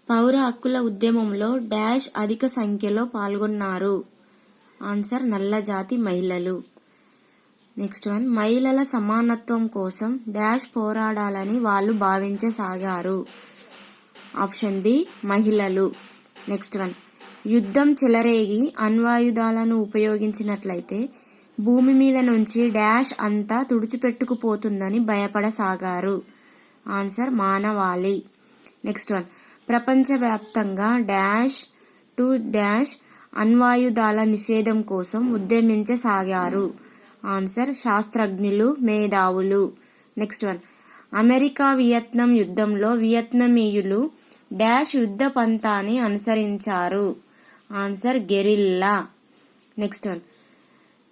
పౌర హక్కుల ఉద్యమంలో డాష్ అధిక సంఖ్యలో పాల్గొన్నారు. ఆన్సర్ నల్లజాతి మహిళలు. నెక్స్ట్ వన్, మహిళల సమానత్వం కోసం డాష్ పోరాడాలని వాళ్ళు భావించసాగారు. ఆప్షన్ బి మహిళలు. నెక్స్ట్ వన్, యుద్ధం చెలరేగి అణ్వాయుధాలను ఉపయోగించినట్లయితే భూమి మీద నుంచి డాష్ అంతా తుడిచిపెట్టుకుపోతుందని భయపడసాగారు. ఆన్సర్ మానవాళి. నెక్స్ట్ వన్, ప్రపంచవ్యాప్తంగా డాష్ టు డాష్ అణ్వాయుధాల నిషేధం కోసం ఉద్యమించసాగారు. ఆన్సర్ శాస్త్రజ్ఞులు, మేధావులు. నెక్స్ట్ వన్, అమెరికా వియత్నాం యుద్ధంలో వియత్నమీయులు డాష్ యుద్ధ పంథాని అనుసరించారు. Answer guerrilla. Next one,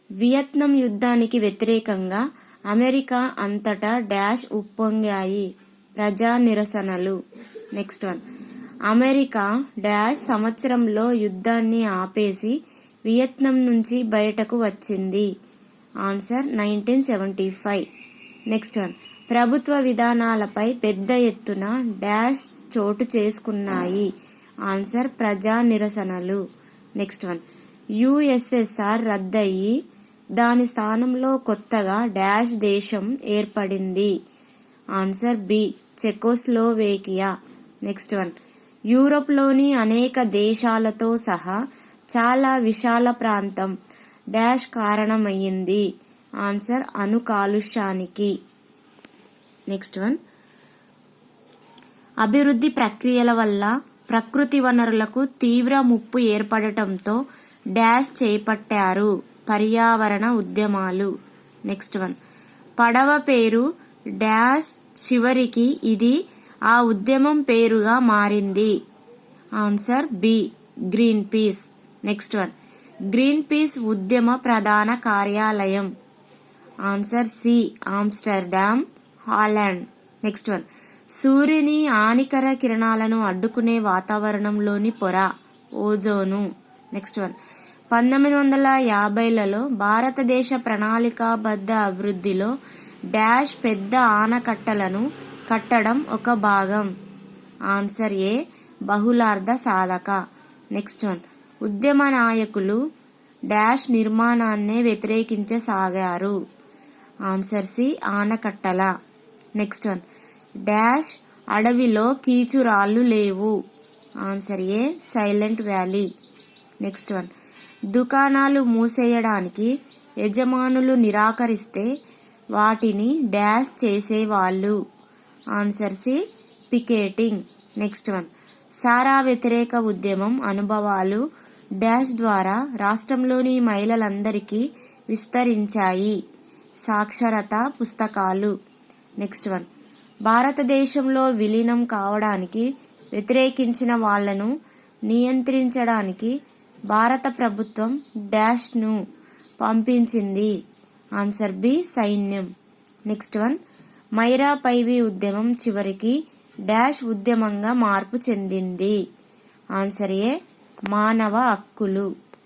Vietnam యుద్ధానికి వ్యతిరేకంగా అమెరికా అంతటా డాష్ ఉప్పొంగాయి. ప్రజా నిరసనలు. నెక్స్ట్ వన్, అమెరికా డాష్ సంవత్సరంలో యుద్ధాన్ని ఆపేసి వియత్నాం నుంచి బయటకు వచ్చింది. ఆన్సర్ 1975. నెక్స్ట్ వన్, ప్రభుత్వ విధానాలపై పెద్ద ఎత్తున డాష్ చోటు చేసుకున్నాయి. ఆన్సర్ ప్రజా నిరసనలు. నెక్స్ట్ వన్, యుఎస్ఎస్ఆర్ రద్దయి దాని స్థానంలో కొత్తగా డాష్ దేశం ఏర్పడింది. Answer b Czechoslovakia. Next one, యూరోప్లోని అనేక దేశాలతో సహా చాలా విశాల ప్రాంతం డాష్ కారణమయ్యింది. ఆన్సర్ అణు కాలుష్యానికి. నెక్స్ట్ వన్, అభివృద్ధి ప్రక్రియల వల్ల ప్రకృతి వనరులకు తీవ్ర ముప్పు ఏర్పడటంతో డాష్ చేపట్టారు. పర్యావరణ ఉద్యమాలు. నెక్స్ట్ వన్, పడవ పేరు డాష్ చివరికి ఇది ఆ ఉద్యమం పేరుగా మారింది. Answer B Greenpeace. Next one, Greenpeace ఉద్యమ ప్రధాన కార్యాలయం. Answer C Amsterdam, Holland. నెక్స్ట్ వన్, సూర్యుని హానికర కిరణాలను అడ్డుకునే వాతావరణంలోని పొర ఓజోను. నెక్స్ట్ వన్, 1950లలో భారతదేశ ప్రణాళికాబద్ధ అభివృద్ధిలో డాష్ పెద్ద ఆనకట్టలను కట్టడం ఒక భాగం. ఆన్సర్ ఏ బహుళార్థ సాధక. నెక్స్ట్ వన్, ఉద్యమ నాయకులు డాష్ నిర్మాణాన్నే వ్యతిరేకించసాగారు. ఆన్సర్ సి ఆనకట్టల. నెక్స్ట్ వన్, డాష్ అడవిలో కీచురాళ్ళు లేవు. Answer a Silent Valley. Next one, దుకాణాలు మూసేయడానికి యజమానులు నిరాకరిస్తే వాటిని డాష్ చేసేవాళ్ళు. Answer c picketing. Next one, సారా వ్యతిరేక ఉద్యమం అనుభవాలు డాష్ ద్వారా రాష్ట్రంలోని మహిళలందరికీ విస్తరించాయి. సాక్షరత పుస్తకాలు. నెక్స్ట్ వన్, భారతదేశంలో విలీనం కావడానికి వ్యతిరేకించిన వాళ్లను నియంత్రించడానికి భారత ప్రభుత్వం డాష్ను పంపించింది. ఆన్సర్ బి సైన్యం. నెక్స్ట్ వన్, మైరా పైవి ఉద్యమం చివరికి డాష్ ఉద్యమంగా మార్పు చెందింది. ఆన్సర్ ఏ మానవ హక్కులు.